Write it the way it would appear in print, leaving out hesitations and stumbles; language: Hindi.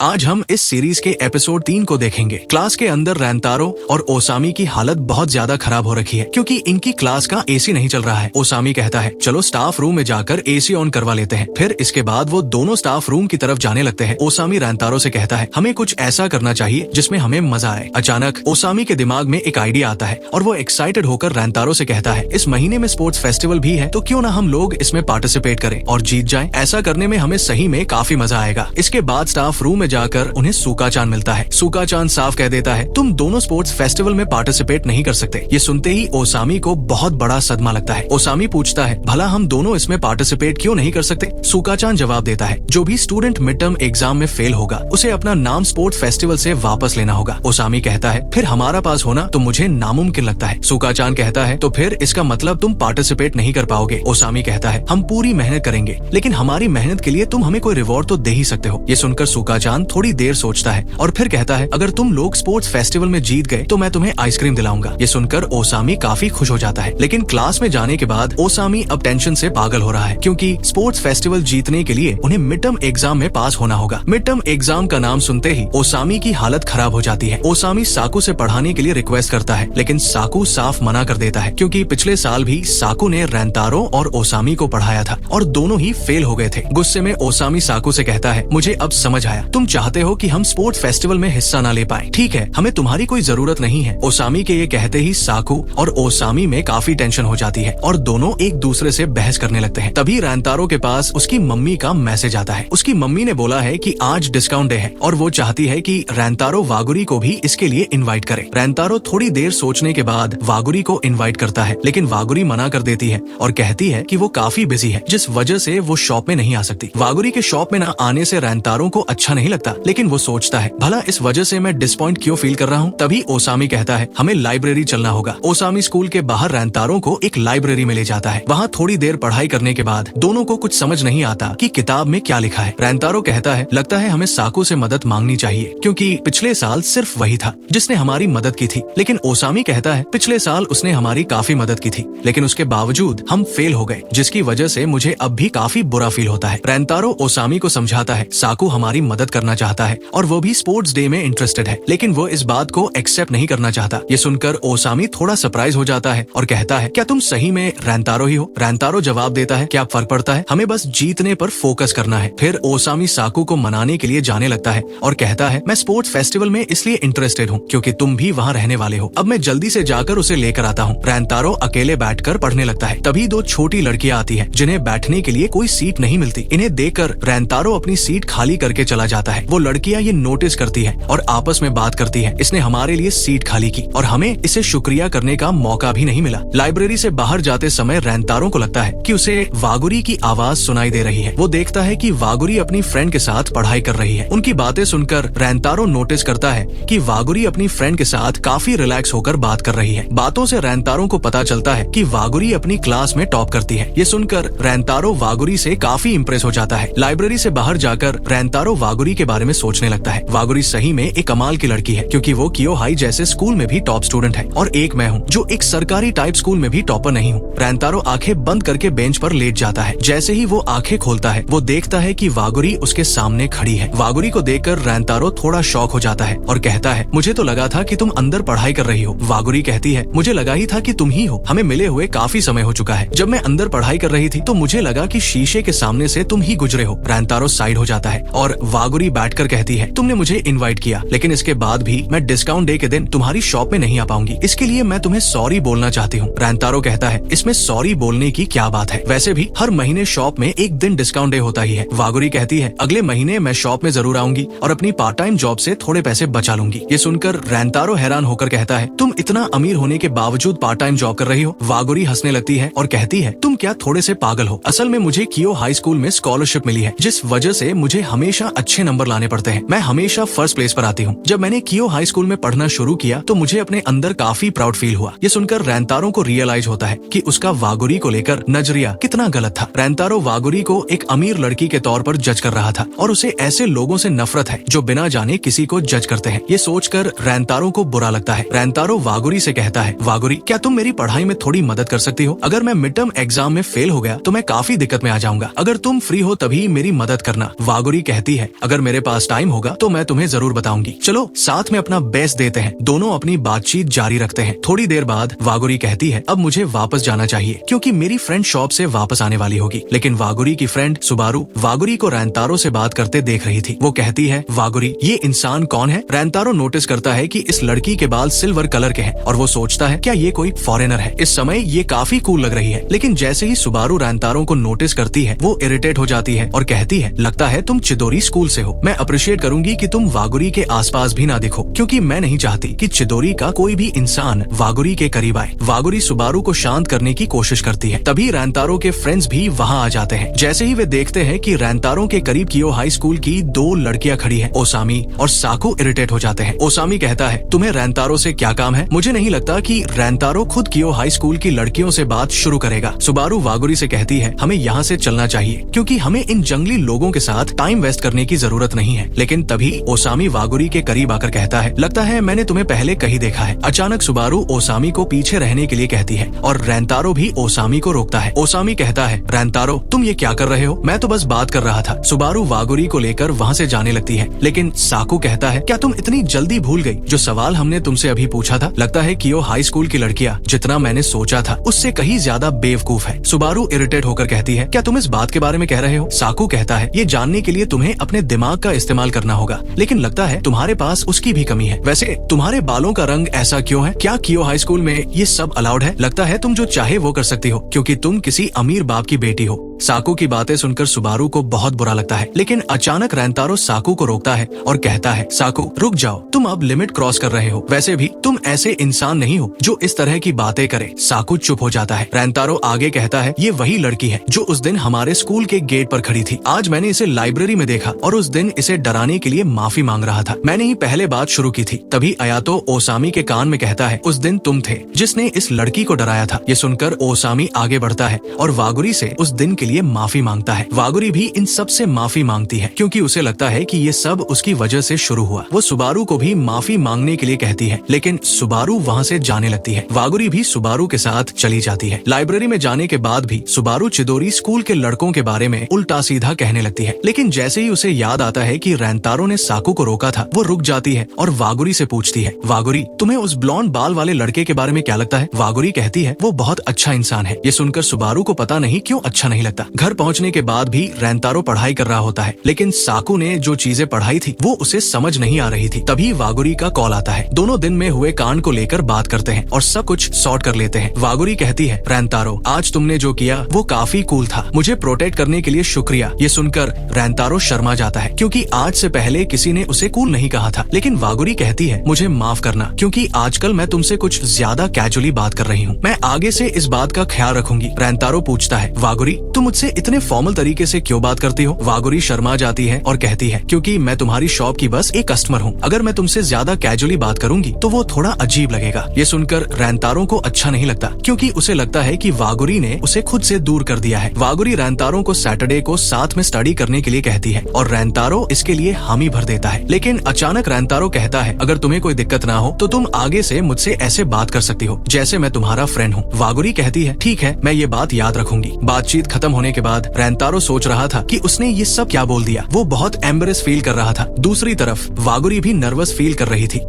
आज हम इस सीरीज के एपिसोड 3 को देखेंगे। क्लास के अंदर रैंतारो और ओसामी की हालत बहुत ज्यादा खराब हो रखी है क्योंकि इनकी क्लास का एसी नहीं चल रहा है। ओसामी कहता है चलो स्टाफ रूम में जाकर एसी ऑन करवा लेते हैं। फिर इसके बाद वो दोनों स्टाफ रूम की तरफ जाने लगते हैं। ओसामी रैंतारो से कहता है हमें कुछ ऐसा करना चाहिए जिसमें हमें मजा आए। अचानक ओसामी के दिमाग में एक आइडिया आता है और वो एक्साइटेड होकर रैंतारो से कहता है इस महीने में स्पोर्ट्स फेस्टिवल भी है तो क्यों ना हम लोग इसमें पार्टिसिपेट करें और जीत जाएं। ऐसा करने में हमें सही में काफी मजा आएगा। इसके बाद स्टाफ रूम में जाकर उन्हें सूका-चान मिलता है। सूका-चान साफ कह देता है तुम दोनों स्पोर्ट्स फेस्टिवल में पार्टिसिपेट नहीं कर सकते। ये सुनते ही ओसामी को बहुत बड़ा सदमा लगता है। ओसामी पूछता है भला हम दोनों इसमें पार्टिसिपेट क्यों नहीं कर सकते। सूका-चान जवाब देता है जो भी स्टूडेंट मिड टर्म एग्जाम में फेल होगा उसे अपना नाम स्पोर्ट्स फेस्टिवल से वापस लेना होगा। ओसामी कहता है फिर हमारा पास होना तो मुझे नामुमकिन लगता है। सूका-चान कहता है तो फिर इसका मतलब तुम पार्टिसिपेट नहीं कर पाओगे। ओसामी कहता है हम पूरी मेहनत करेंगे लेकिन हमारी मेहनत के लिए तुम हमें कोई रिवॉर्ड तो दे ही सकते हो। ये सुनकर सूका-चान थोड़ी देर सोचता है और फिर कहता है अगर तुम लोग स्पोर्ट्स फेस्टिवल में जीत गए तो मैं तुम्हें आइसक्रीम दिलाऊंगा। ये सुनकर ओसामी काफी खुश हो जाता है लेकिन क्लास में जाने के बाद ओसामी अब टेंशन से पागल हो रहा है क्योंकि स्पोर्ट्स फेस्टिवल जीतने के लिए उन्हें मिड टर्म एग्जाम में पास होना होगा। मिड टर्म एग्जाम का नाम सुनते ही ओसामी की हालत खराब हो जाती है। ओसामी साकू से पढ़ाने के लिए रिक्वेस्ट करता है लेकिन साकू साफ मना कर देता है क्योंकि पिछले साल भी साकू ने रैंतारो और ओसामी को पढ़ाया था और दोनों ही फेल हो गए थे। गुस्से में ओसामी साकू से कहता है मुझे अब समझ आया, तुम चाहते हो कि हम स्पोर्ट्स फेस्टिवल में हिस्सा ना ले पाए। ठीक है, हमें तुम्हारी कोई जरूरत नहीं है। ओसामी के ये कहते ही साकू और ओसामी में काफी टेंशन हो जाती है और दोनों एक दूसरे से बहस करने लगते हैं। तभी रैंतारो के पास उसकी मम्मी का मैसेज आता है। उसकी मम्मी ने बोला है कि आज डिस्काउंट डे है और वो चाहती है कि रैंतारो वागुरी को भी इसके लिए इनवाइट करे। रैंतारो थोड़ी देर सोचने के बाद वागुरी को इनवाइट करता है लेकिन वागुरी मना कर देती है और कहती है कि वो काफी बिजी है जिस वजह से वो शॉप में नहीं आ सकती। वागुरी के शॉप में न आने से रैंतारो को अच्छा नहीं लगता लेकिन वो सोचता है भला इस वजह से मैं डिसपॉइंट क्यों फील कर रहा हूँ। तभी ओसामी कहता है हमें लाइब्रेरी चलना होगा। ओसामी स्कूल के बाहर रैंतारो को एक लाइब्रेरी में ले जाता है। वहाँ थोड़ी देर पढ़ाई करने के बाद दोनों को कुछ समझ नहीं आता कि किताब में क्या लिखा है। रैंतारो कहता है लगता है हमें साकू से मदद मांगनी चाहिए क्योंकि पिछले साल सिर्फ वही था जिसने हमारी मदद की थी। लेकिन ओसामी कहता है पिछले साल उसने हमारी काफी मदद की थी लेकिन उसके बावजूद हम फेल हो गए जिसकी वजह से मुझे अब भी काफी बुरा फील होता है। रैंतारो ओसामी को समझाता है साकू हमारी मदद करना चाहता है और वो भी स्पोर्ट्स डे में इंटरेस्टेड है लेकिन वो इस बात को एक्सेप्ट नहीं करना चाहता। ये सुनकर ओसामी थोड़ा सरप्राइज हो जाता है और कहता है क्या तुम सही में रैंतारो ही हो। रैंतारो जवाब देता है क्या फर्क पड़ता है, हमें बस जीतने पर फोकस करना है। फिर ओसामी साकू को मनाने के लिए जाने लगता है और कहता है मैं स्पोर्ट्स फेस्टिवल में इसलिए इंटरेस्टेड हूँ क्योंकि तुम भी वहाँ रहने वाले हो। अब मैं जल्दी से जाकर उसे लेकर आता हूँ। रैंतारो अकेले बैठकर पढ़ने लगता है। तभी दो छोटी लड़कियाँ आती है जिन्हें बैठने के लिए कोई सीट नहीं मिलती। इन्हें देखकर रैंतारो अपनी सीट खाली करके चला जाता है। वो लड़कियाँ ये नोटिस करती है और आपस में बात करती है इसने हमारे लिए सीट खाली की और हमें इसे शुक्रिया करने का मौका भी नहीं मिला। लाइब्रेरी से बाहर जाते समय रैंतारो को लगता है कि उसे वागुरी की आवाज सुनाई दे रही है। वो देखता है कि वागुरी अपनी फ्रेंड के साथ पढ़ाई कर रही है। उनकी बातें सुनकर रैंतारो नोटिस करता है कि वागुरी अपनी फ्रेंड के साथ काफी रिलैक्स होकर बात कर रही है। बातों से रैंतारो को पता चलता है कि वागुरी अपनी क्लास में टॉप करती है। ये सुनकर रैंतारो वागुरी से काफी इम्प्रेस हो जाता है। लाइब्रेरी से बाहर जाकर रैंतारो वागुरी के बारे में सोचने लगता है। वागुरी सही में एक कमाल की लड़की है क्योंकि वो कियो हाई जैसे स्कूल में भी टॉप स्टूडेंट है और एक मैं हूँ जो एक सरकारी टाइप स्कूल में भी टॉपर नहीं हूँ। रैंतारो आंखें बंद करके बेंच पर लेट जाता है। जैसे ही वो आंखें खोलता है वो देखता है कि वागुरी उसके सामने खड़ी है। वागुरी को देखकर रैंतारो थोड़ा शॉक हो जाता है और कहता है मुझे तो लगा था कि तुम अंदर पढ़ाई कर रही हो। वागुरी कहती है मुझे लगा ही था कि तुम ही हो, हमें मिले हुए काफी समय हो चुका है। जब मैं अंदर पढ़ाई कर रही थी तो मुझे लगा कि शीशे के सामने से तुम ही गुजरे हो। रैंतारो साइड हो जाता है और वागुरी बैठकर कहती है तुमने मुझे इनवाइट किया लेकिन इसके बाद भी मैं डिस्काउंट डे के दिन तुम्हारी शॉप में नहीं आ पाऊंगी, इसके लिए मैं तुम्हें सॉरी बोलना चाहती हूँ। रैंतारो कहता है इसमें सॉरी बोलने की क्या बात है, वैसे भी हर महीने शॉप में एक दिन डिस्काउंट डे होता ही है। वागुरी कहती है अगले महीने मैं शॉप में जरूर आऊंगी और अपनी पार्ट टाइम जॉब से थोड़े पैसे बचा लूंगी। ये सुनकर रैंतारो हैरान होकर कहता है तुम इतना अमीर होने के बावजूद पार्ट टाइम जॉब कर रही हो। वागुरी हंसने लगती है और कहती है तुम क्या थोड़े से पागल हो, असल में मुझे कियो हाई स्कूल में स्कॉलरशिप मिली है जिस वजह से मुझे हमेशा अच्छे नंबर लाने पड़ते हैं। मैं हमेशा फर्स्ट प्लेस पर आती हूँ। जब मैंने कियो हाई स्कूल में पढ़ना शुरू किया तो मुझे अपने अंदर काफी प्राउड फील हुआ। ये सुनकर रैंतारो को रियलाइज होता है कि उसका वागुरी को लेकर नजरिया कितना गलत था। रैंतारो वागुरी को एक अमीर लड़की के तौर पर जज कर रहा था और उसे ऐसे लोगों से नफरत है जो बिना जाने किसी को जज करते हैं। ये सोचकर रैंतारो को बुरा लगता है। रैंतारो वागुरी से कहता है वागुरी क्या तुम मेरी पढ़ाई में थोड़ी मदद कर सकती हो, अगर मैं मिड टर्म एग्जाम में फेल हो गया तो मैं काफी दिक्कत में आ जाऊंगा, अगर तुम फ्री हो तभी मेरी मदद करना। वागुरी कहती है अगर मेरे पास टाइम होगा तो मैं तुम्हें जरूर बताऊंगी। चलो साथ में अपना बेस्ट देते हैं। दोनों अपनी बातचीत जारी रखते हैं। थोड़ी देर बाद वागुरी कहती है, अब मुझे वापस जाना चाहिए क्योंकि मेरी फ्रेंड शॉप से वापस आने वाली होगी। लेकिन वागुरी की फ्रेंड सुबारू वागुरी को रैंतारो से बात करते देख रही थी। वो कहती है, वागुरी ये इंसान कौन है? रैंतारो नोटिस करता है कि इस लड़की के बाल सिल्वर कलर के हैं और वो सोचता है क्या ये कोई फॉरेनर है। इस समय ये काफी कूल लग रही है, लेकिन जैसे ही सुबारू रैंतारो को नोटिस करती है वो इरिटेट हो जाती है और कहती है, लगता है तुम चिदोरी स्कूल से हो। मैं अप्रिशिएट करूंगी कि तुम वागुरी के आसपास भी ना दिखो क्योंकि मैं नहीं चाहती कि चिदोरी का कोई भी इंसान वागुरी के करीब आए। वागुरी सुबारू को शांत करने की कोशिश करती है। तभी रैंतारो के फ्रेंड्स भी वहाँ आ जाते हैं। जैसे ही वे देखते हैं कि रैंतारो के करीब कियो हाई स्कूल की दो लड़कियां खड़ी हैं, ओसामी और साकू इरिटेट हो जाते हैं। ओसामी कहता है, तुम्हें रैंतारो से क्या काम है? मुझे नहीं लगता कि रैंतारो खुद कियो हाई स्कूल की लड़कियों से बात शुरू करेगा। सुबारू वागुरी से कहती है, हमें यहाँ से चलना चाहिए क्योंकि हमें इन जंगली लोगों के साथ टाइम वेस्ट करने की जरूरत नहीं है। लेकिन तभी ओसामी वागुरी के करीब आकर कहता है, लगता है मैंने तुम्हें पहले कहीं देखा है। अचानक सुबारू ओसामी को पीछे रहने के लिए कहती है और रैंतारो भी ओसामी को रोकता है। ओसामी कहता है, रैंतारो तुम ये क्या कर रहे हो? मैं तो बस बात कर रहा था। सुबारू वागुरी को लेकर वहाँ से जाने लगती है, लेकिन साकू कहता है, क्या तुम इतनी जल्दी भूल गई जो सवाल हमने तुमसे अभी पूछा था? लगता है कियो हाई स्कूल की लड़कियां जितना मैंने सोचा था उससे कहीं ज्यादा बेवकूफ है। सुबारू इरिटेट होकर कहती है, क्या तुम इस बात के बारे में कह रहे हो? साकू कहता है, ये जानने के लिए तुम्हें अपने दिमाग का इस्तेमाल करना होगा, लेकिन लगता है तुम्हारे पास उसकी भी कमी है। वैसे तुम्हारे बालों का रंग ऐसा क्यों है? क्या कियो हाई स्कूल में ये सब अलाउड है? लगता है तुम जो चाहे वो कर सकती हो क्योंकि तुम किसी अमीर बाप की बेटी हो। साकू की बातें सुनकर सुबारू को बहुत बुरा लगता है, लेकिन अचानक रैंतारो साकू को रोकता है और कहता है, साकू रुक जाओ, तुम अब लिमिट क्रॉस कर रहे हो। वैसे भी तुम ऐसे इंसान नहीं हो जो इस तरह की बातें करे। साकू चुप हो जाता है। रैंतारो आगे कहता है, ये वही लड़की है जो उस दिन हमारे स्कूल के गेट पर खड़ी थी। आज मैंने इसे लाइब्रेरी में देखा और उस दिन इसे डराने के लिए माफी मांग रहा था। मैंने ही पहले बात शुरू की थी। तभी अयातो ओसामी के कान में कहता है, उस दिन तुम थे जिसने इस लड़की को डराया था। ये सुनकर ओसामी आगे बढ़ता है और वागुरी से उस दिन के लिए माफी मांगता है। वागुरी भी इन सब से माफी मांगती है क्योंकि उसे लगता है कि ये सब उसकी वजह से शुरू हुआ। वो सुबारू को भी माफी मांगने के लिए कहती है, लेकिन सुबारू वहाँ से जाने लगती है। वागुरी भी सुबारू के साथ चली जाती है। लाइब्रेरी में जाने के बाद भी सुबारू चिदोरी स्कूल के लड़कों के बारे में उल्टा सीधा कहने लगती है, लेकिन जैसे ही उसे याद आता है कि रैंतारो ने साकू को रोका था, वो रुक जाती है और वागुरी से पूछती है, वागुरी तुम्हें उस ब्लॉन्ड बाल वाले लड़के के बारे में क्या लगता है? वागुरी कहती है, वो बहुत अच्छा इंसान है। ये सुनकर सुबारू को पता नहीं क्यों अच्छा नहीं लगता। घर पहुंचने के बाद भी रैंतारो पढ़ाई कर रहा होता है, लेकिन साकू ने जो चीजें पढ़ाई थी वो उसे समझ नहीं आ रही थी। तभी वागुरी का कॉल आता है। दोनों दिन में हुए कांड को लेकर बात करते हैं और सब कुछ सॉर्ट कर लेते हैं। वागुरी कहती है, रैंतारो आज तुमने जो किया वो काफी कूल था, मुझे प्रोटेक्ट करने के लिए शुक्रिया। ये सुनकर रैंतारो शर्मा जाता है क्योंकि आज से पहले किसी ने उसे कूल नहीं कहा था। लेकिन वागुरी कहती है, मुझे माफ करना क्योंकि आजकल मैं तुमसे कुछ ज्यादा कैजुअली बात कर रही हूँ। मैं आगे से इस बात का ख्याल रखूंगी। रैंतारो पूछता है, वागुरी तुम मुझसे इतने फॉर्मल तरीके से क्यों बात करती हो? वागुरी शर्मा जाती है और कहती है, क्योंकि मैं तुम्हारी शॉप की बस एक कस्टमर हूँ। अगर मैं तुमसे ज्यादा कैजुअली बात करूंगी तो वो थोड़ा अजीब लगेगा। ये सुनकर रैंतारो को अच्छा नहीं लगता क्योंकि उसे लगता है कि वागुरी ने उसे खुद से दूर कर दिया है। वागुरी रैंतारो को सैटरडे को साथ में स्टडी करने के लिए कहती है और रैंतारो इसके लिए हामी भर देता है। लेकिन अचानक रैंतारो कहता है, अगर तुम्हें कोई दिक्कत ना हो तो तुम आगे से मुझसे ऐसे बात कर सकती हो जैसे मैं तुम्हारा फ्रेंड हूँ। वागुरी कहती है, ठीक है मैं ये बात याद रखूंगी। बातचीत खत्म होने के बाद रैंतारो सोच रहा था कि उसने ये सब क्या बोल दिया। वो बहुत एम्बेरस फील कर रहा था। दूसरी तरफ वागुरी भी नर्वस फील कर रही थी।